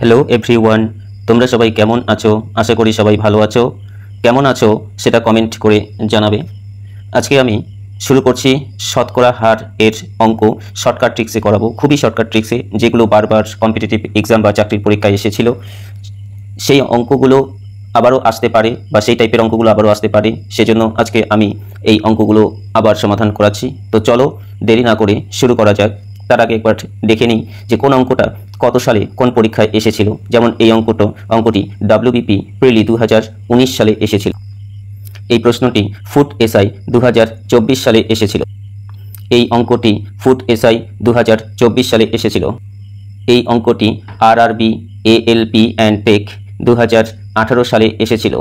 Hello everyone, তোমরা সবাই কেমন আছো? আশা করি সবাই ভালো আছো। কেমন আছো সেটা কমেন্ট করে জানাবে। আজকে আমি শুরু করছি শতকরা হার এর অঙ্ক শর্টকাট ট্রিক্সে করাবো, খুবই শর্টকাট ট্রিক্সে, যেগুলো বারবার কম্পিটিটিভ এক্সাম বা চাকরির পরীক্ষায় এসেছিল। সেই অঙ্কগুলো আবারও আসতে পারে বা সেই টাইপের অঙ্কগুলো আবারও আসতে পারে, সেজন্য আজকে আমি এই অঙ্কগুলো আবার সমাধান করাচ্ছি। তো চলো দেরি না করে শুরু করা যাক। তার আগে একবার দেখে নিই যে কোন অঙ্কটা কত সালে কোন পরীক্ষায় এসেছিল। যেমন এই অঙ্কটি WBP প্রিলি 2019 সালে এসেছিল। এই প্রশ্নটি ফুড এসআই 2024 সালে এসেছিল। এই অঙ্কটি ফুড এসআই 2024 সালে এসেছিল। এই অঙ্কটি RRB ALP অ্যান্ড টেক 2018 সালে এসেছিল।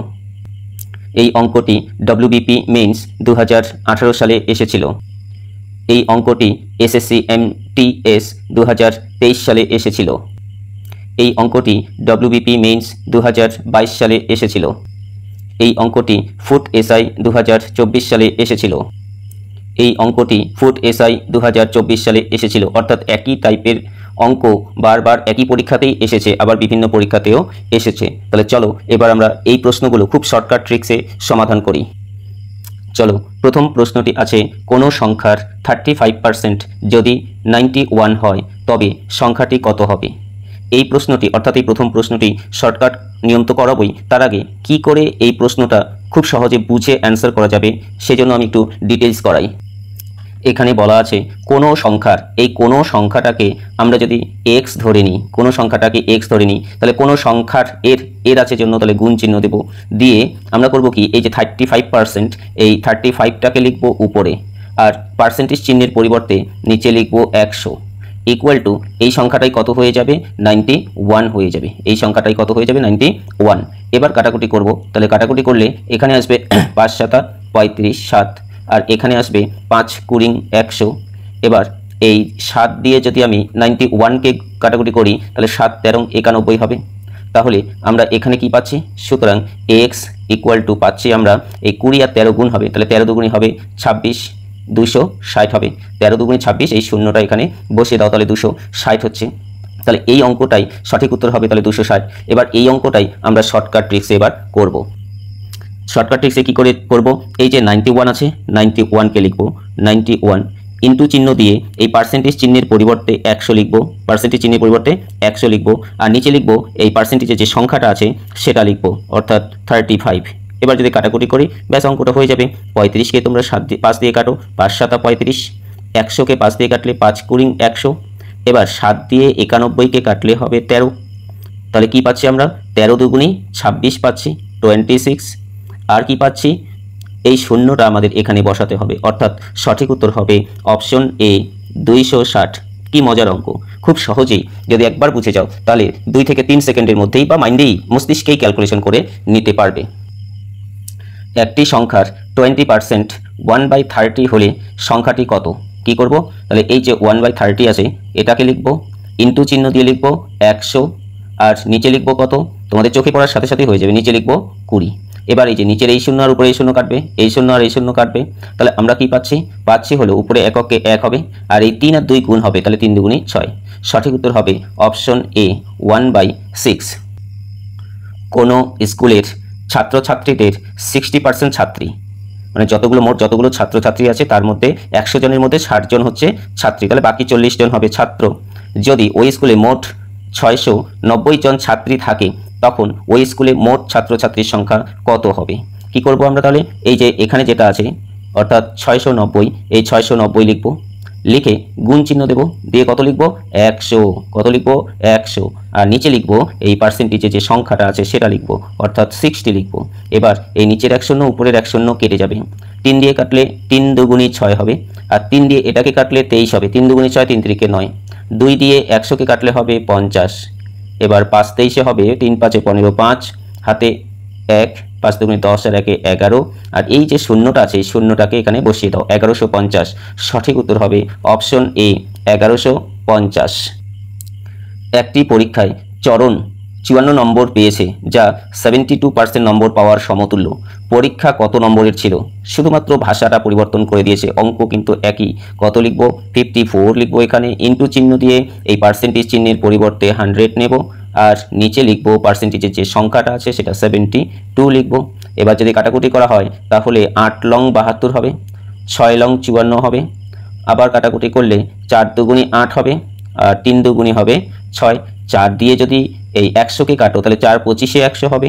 এই অঙ্কটি WBP মেইনস 2018 সালে এসেছিল। এই অঙ্কটি SSC MTS 2023 সালে এসেছিল। এই অঙ্কটি WBP মেইনস 2022 সালে এসেছিল। এই অঙ্কটি ফুড এসআই 2024 সালে এসেছিল। এই অঙ্কটি ফুড এসআই 2024 সালে এসেছিল। অর্থাৎ একই টাইপের অঙ্ক বারবার একই পরীক্ষাতেই এসেছে, আবার বিভিন্ন পরীক্ষাতেও এসেছে। তাহলে চলো এবার আমরা এই প্রশ্নগুলো খুব শর্টকাট ট্রিক্সে সমাধান করি। চলো, প্রথম প্রশ্নটি আছে, কোনো সংখ্যার 35% যদি 91 হয় তবে সংখ্যাটি কত হবে? এই প্রশ্নটি অর্থাৎ এই প্রথম প্রশ্নটি শর্টকাট নিয়ম তো করাবই, তার আগে কি করে এই প্রশ্নটা খুব সহজে বুঝে অ্যান্সার করা যাবে সেজন্য আমি একটু ডিটেলস করাই। এখানে বলা আছে কোনো সংখ্যার, এই কোনো সংখ্যাটাকে আমরা যদি x ধরে নিই, কোনো সংখ্যাটাকে x ধরে নিই, তাহলে কোনো সংখ্যার এর আছে জন্য তাহলে গুণ চিহ্ন দেব, দিয়ে আমরা করব কি, এই যে 35%, এই 35টাকে লিখব উপরে, আর পার্সেন্টেজ চিহ্নের পরিবর্তে নিচে লিখব 100, ইকুয়াল টু এই সংখ্যাটাই কত হয়ে যাবে, 91 হয়ে যাবে। এই সংখ্যাটাই কত হয়ে যাবে, 91। এবার কাটাকুটি করব, তাহলে কাটাকুটি করলে এখানে আসবে 5 7 35 7, আর এখানে আসবে 5 20 100। এবার এই 7 দিয়ে যদি আমি 91কে কাটাকুটি করি তাহলে 7 13 91 হবে। তাহলে আমরা এখানে কি পাচ্ছি, সুতরাং x ইকুয়াল টু পাচ্ছি আমরা এই 20 আর 13 গুণ হবে, তাহলে 13 দুগুণী হবে 26, 260 হবে। 13 দুগুণী 26, এই শূন্যটা এখানে বসিয়ে দাও, তাহলে 260 হচ্ছে। তাহলে এই অঙ্কটাই সঠিক উত্তর হবে, তাহলে 260। এবার এই অঙ্কটাই আমরা শর্টকাট ট্রিক্সে এবার করব। শর্টকাট ট্রিক্সে কী করে করব, এই যে 91 আছে, 91কে লিখব 91, ইন্টু চিহ্ন দিয়ে এই পার্সেন্টেজ চিহ্নের পরিবর্তে 100 লিখব, পার্সেন্টেজ চিহ্নের পরিবর্তে 100 লিখব, আর নিচে লিখব এই পার্সেন্টেজের যে সংখ্যাটা আছে সেটা লিখব, অর্থাৎ 35। এবার যদি কাটাকুটি করি ব্যাস অঙ্কটা হয়ে যাবে। 35কে তোমরা 5 দিয়ে কাটো, 5 7 35, 100কে 5 দিয়ে কাটলে 5 20 100। এবার 7 দিয়ে 91কে কাটলে হবে 13, তাহলে কি পাচ্ছি আমরা, 13 দুগুণী 26 পাচ্ছি, 26। আর কি পাচ্ছি, এই শূন্যটা আমাদের এখানে বসাতে হবে, অর্থাৎ সঠিক উত্তর হবে অপশন এ 260। কি মজার অঙ্ক, খুব সহজেই যদি একবার বুঝে যাও তাহলে 2 থেকে 3 সেকেন্ডের মধ্যেই বা মাইন্ডেই মস্তিষ্কেই ক্যালকুলেশন করে নিতে পারবে। একটি সংখ্যার 20% 1/30 হলে সংখ্যাটি কত? কি করব, তাহলে এই যে 1/30 আছে এটাকে লিখব, ইন্টু চিহ্ন দিয়ে লিখব 100, আর নিচে লিখব কত, তোমাদের চোখে পড়ার সাথে সাথে হয়ে যাবে, নিচে লিখব 20। এবার এই যে নিচের এই শূন্য আর উপরে এই শূন্য কাটবে, এই শূন্য আর এই শূন্য কাটবে, তাহলে আমরা কি পাচ্ছি হলো উপরে এককে 1 হবে, আর এই 3 আর 2 গুণ হবে, তাহলে 3 দুগুণী 6। সঠিক উত্তর হবে অপশন এ 1/6। কোনো স্কুলের ছাত্রছাত্রীদের 60% ছাত্রী, মানে মোট যতগুলো ছাত্রছাত্রী আছে তার মধ্যে 100 জনের মধ্যে 60 জন হচ্ছে ছাত্রী, তাহলে বাকি 40 জন হবে ছাত্র। যদি ওই স্কুলে মোট 690 জন ছাত্রী থাকে তখন ওই স্কুলে মোট ছাত্রছাত্রীর সংখ্যা কত হবে? কি করব আমরা, তাহলে এই যে এখানে যেটা আছে অর্থাৎ 690, এই 690 লিখব, লিখে গুণ চিহ্ন দেব, দিয়ে কত লিখব, 100, কত লিখব, 100, আর নিচে লিখব এই পার্সেন্টেজে যে সংখ্যাটা আছে সেটা লিখব, অর্থাৎ 60 লিখব। এবার এই নিচের 100 উপরের 100 কেটে যাবে, 3 দিয়ে কাটলে 3 দুগুণী 6 হবে, আর 3 দিয়ে এটাকে কাটলে 23 হবে, 3 দুগুণী 6, 3 3 9, 2 দিয়ে 100কে কাটলে হবে 50। এবার 5 23 হবে, 3 5 15, 5 হাতে 1, 5 দুগুণী 10 আর 1 11, আর এই যে শূন্যটা আছে এই শূন্যটাকে এখানে বসিয়ে দাও, 1150। সঠিক উত্তর হবে অপশন এ 1150। একটি পরীক্ষায় চরণ 54 নম্বর পেয়েছে, যা 72% নম্বর পাওয়ার সমতুল্য। পরীক্ষা কত নম্বরের ছিল? শুধুমাত্র ভাষাটা পরিবর্তন করে দিয়েছে, অঙ্ক কিন্তু একই। কত লিখব, 54 লিখব, এখানে ইন্টু চিহ্ন দিয়ে এই পার্সেন্টেজ চিহ্নের পরিবর্তে 100 নেব, আর নিচে লিখব পার্সেন্টেজের যে সংখ্যাটা আছে সেটা 72 লিখব। এবার যদি কাটাকুটি করা হয় তাহলে 8 লং 72 হবে, 6 লং 54 হবে। আবার কাটাকুটি করলে 4 দুগুণি 8 হবে আর 3 দুগুণি হবে 6। 4 দিয়ে যদি এই 100কে কাটো তাহলে 4 25-এ 100 হবে।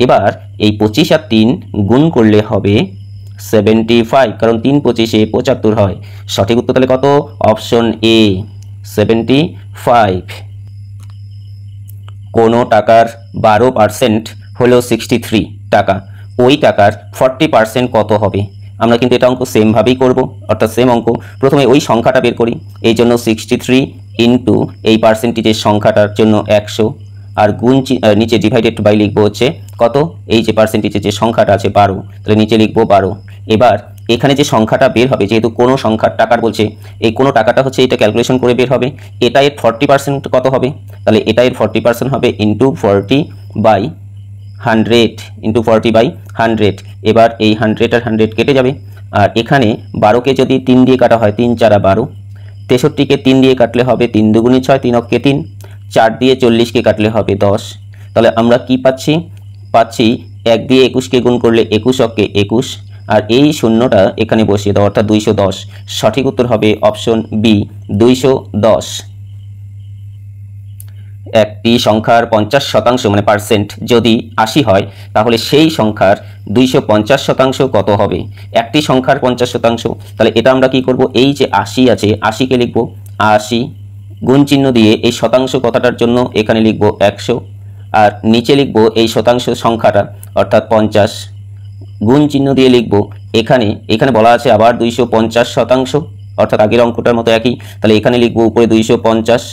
এবার এই 25 আর 3 গুণ করলে হবে 75, কারণ 3 25-এ 75 হয়। সঠিক উত্তর তাহলে কত? Option A 75। কোনো টাকার 12% হলো 63 টাকা, ওই টাকার 40% কত হবে? আমরা কিন্তু এটা অঙ্ক সেমভাবেই করব, অর্থাৎ সেম অঙ্ক। প্রথমে ওই সংখ্যাটা বের করি, এই জন্য 63 ইন্টু এই পার্সেন্টেজের সংখ্যাটার জন্য 100 আর গুণ নিচে ডিভাইডেড বাই লিখবো হচ্ছে কত? এই যে পার্সেন্টেজের যে সংখ্যাটা আছে 12, তাহলে নিচে লিখবো 12। এবার এখানে যে সংখ্যাটা বের হবে, যেহেতু কোনো সংখ্যার টাকার বলছে, এই কোনো টাকাটা হচ্ছে এটা ক্যালকুলেশন করে বের হবে। এটা এর 40% কত হবে? তাহলে এটা এর 40% হবে ইন্টু 40/100 ইন্টু 40/100। এবার এই 100 আর 100 কেটে যাবে। আর এখানে 12কে যদি 3 দিয়ে কাটা হয় 3 4 12, 63কে 3 দিয়ে কাটলে হবে 3 দুগুণি 6, 3 অক্ষে 3, 4 দিয়ে 40কে কাটলে হবে 10। তাহলে আমরা কি পাচ্ছি? পাচ্ছি 1 দিয়ে 21কে গুণ করলে 21 অক্ষে 21, আর এই শূন্যটা এখানে বসিয়ে দাও, অর্থাৎ 210। সঠিক উত্তর হবে অপশন বি 210। একটি সংখ্যার 50% মানে পার্সেন্ট যদি 80 হয় তাহলে সেই সংখ্যার 250% কত হবে? একটি সংখ্যার 50%, তাহলে এটা আমরা কি করব? এই যে 80 আছে 80কে লিখব 80, গুণ চিহ্ন দিয়ে এই শতাংশ কথাটার জন্য এখানে লিখব 100 আর নিচে লিখব এই শতাংশ সংখ্যাটা অর্থাৎ 50, গুণ চিহ্ন দিয়ে লিখব এখানে বলা আছে আবার 250%, অর্থাৎ আগের অঙ্কটার মতো একই। তাহলে এখানে লিখব উপরে 250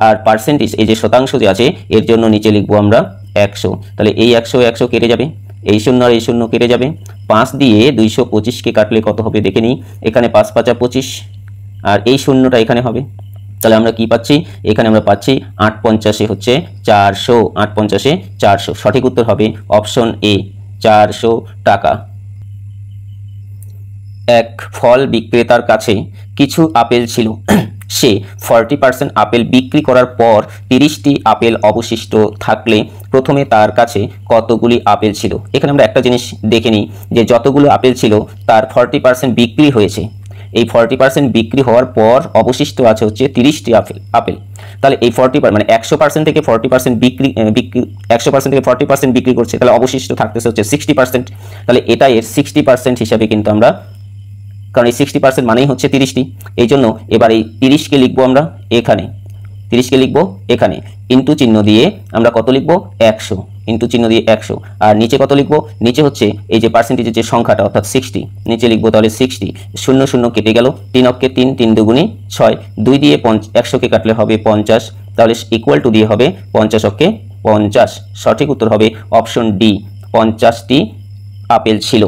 আর পার্সেন্টেজ এই যে শতাংশ যে আছে এর জন্য নিচে লিখবো আমরা 100। তাহলে এই 100 কেটে যাবে, এই শূন্য আর এই শূন্য কেটে যাবে। 5 দিয়ে 225কে কাটলে কত হবে দেখে নিই। এখানে 5 5 25 আর এই শূন্যটা এখানে হবে। তাহলে আমরা কি পাচ্ছি? এখানে আমরা পাচ্ছি 8 50-এ হচ্ছে 400, 8 50-এ 400। সঠিক উত্তর হবে অপশন এ 400 টাকা। এক ফল বিক্রেতার কাছে কিছু আপেল ছিল, সে 40% আপেল বিক্রি করার পর 30টি আপেল অবশিষ্ট থাকলে প্রথমে তার কাছে কতগুলি আপেল ছিল? এখানে আমরা একটা জিনিস দেখে নিই যে যতগুলো আপেল ছিল তার 40% বিক্রি হয়েছে। এই 40% বিক্রি হওয়ার পর অবশিষ্ট আছে হচ্ছে 30টি আপেল। তাহলে এই 40 মানে 100% থেকে 40% বিক্রি 100% থেকে 40% বিক্রি করছে, তাহলে অবশিষ্ট থাকতেছে হচ্ছে 60%। তাহলে এটা এর 60% হিসাবে কিন্তু আমরা, কারণ এই 60% মানেই হচ্ছে 30টি, এই জন্য এবার এই 30কে লিখবো আমরা এখানে, 30কে লিখবো এখানে, ইন্টু চিহ্ন দিয়ে আমরা কত লিখবো? 100, ইন্টু চিহ্ন দিয়ে 100। আর নিচে কত লিখবো? নিচে হচ্ছে এই যে পার্সেন্টেজের যে সংখ্যাটা অর্থাৎ 60, নিচে লিখবো তাহলে 60। 0 0 কেটে গেল, 3 অক্ষে 3, 3 দুগুণি 6, 2 দিয়ে 100কে কাটলে হবে 50, তাহলে ইকুয়াল টু দিয়ে হবে 50 অক্ষে 50। সঠিক উত্তর হবে অপশন ডি 50টি আপেল ছিল।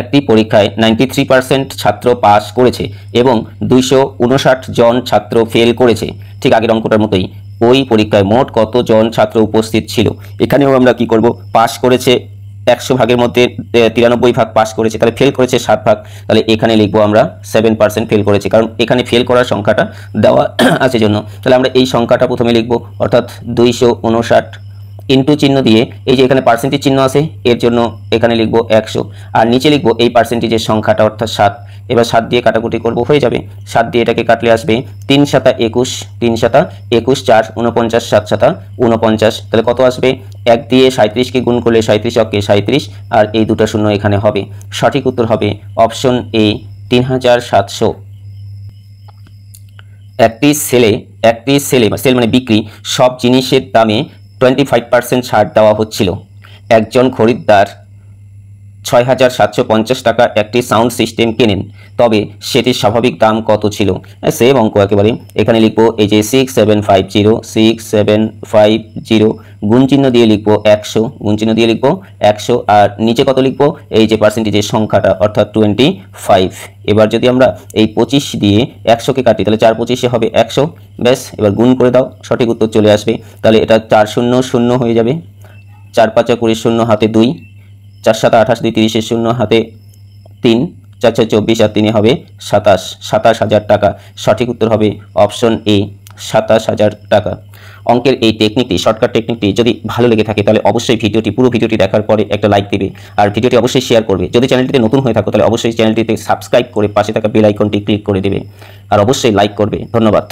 একটি পরীক্ষায় 93% ছাত্র পাস করেছে এবং 259 জন ছাত্র ফেল করেছে। ঠিক আগের অঙ্কটার মতোই ওই পরীক্ষায় মোট কত জন ছাত্র উপস্থিত ছিল? এখানেও আমরা কি করব? পাস করেছে 100 ভাগের মধ্যে 93 ভাগ পাস করেছে, তাহলে ফেল করেছে 7 ভাগ। তাহলে এখানে লিখবো আমরা 7% ফেল করেছে, কারণ এখানে ফেল করার সংখ্যাটা দেওয়া আছে জন্য। তাহলে আমরা এই সংখ্যাটা প্রথমে লিখবো, অর্থাৎ 259 ইন্টু চিহ্ন দিয়ে এই যে এখানে পার্সেন্টেজ চিহ্ন আছে এর জন্য এখানে লিখবো 100 আর নিচে লিখবো এই পার্সেন্টেজের সংখ্যাটা অর্থাৎ 7। এবার 7 দিয়ে কাটাকুটি করব, হয়ে যাবে। 7 দিয়ে এটাকে কাটলে আসবে 3 7 21, 3 7 21, 4 49, 7 7 49। তাহলে কত আসবে? 1 দিয়ে 37কে গুণ করলে 37 অক্ষে 37 আর এই দুটো শূন্য এখানে হবে। সঠিক উত্তর হবে অপশন এ 3700। একটি সেল মানে বিক্রি সব জিনিসের দামে 25% ছাড় দেওয়া হচ্ছিল। একজন খরিদ্দার 6750 টাকা একটি সাউন্ড সিস্টেম কেনেন, তবে সেটির স্বাভাবিক দাম কত ছিল? সেম অঙ্ক একেবারে। এখানে লিখবো এই যে 6750 গুণ চিহ্ন দিয়ে লিখবো 100, গুণ চিহ্ন দিয়ে লিখবো 100 আর নিচে কত লিখবো? এই যে পার্সেন্টেজের সংখ্যাটা অর্থাৎ 25। এবার যদি আমরা এই 25 দিয়ে 100কে কাটি তাহলে 4 25-এ হবে 100, ব্যাস। এবার গুণ করে দাও, সঠিক উত্তর চলে আসবে। তাহলে এটা 4 0 0 হয়ে যাবে, 4 5 20 0 হাতে 2, 4 7 28 2 30 0 হাতে 3, 4 6 24 আর 3 হবে 27,000 টাকা। সঠিক উত্তর হবে অপশন এ 27,000 টাকা। অঙ্কের এই টেকনিকটি, শর্টকাট টেকনিকটি যদি ভালো লেগে থাকে তাহলে অবশ্যই পুরো ভিডিওটি দেখার পরে একটা লাইক দেবে আর ভিডিওটি অবশ্যই শেয়ার করবে। যদি চ্যানেলটিতে নতুন হয়ে থাকো তাহলে অবশ্যই চ্যানেলটিতে সাবস্ক্রাইব করে পাশে থাকা বেল আইকনটি ক্লিক করে দেবে আর অবশ্যই লাইক করবে। ধন্যবাদ।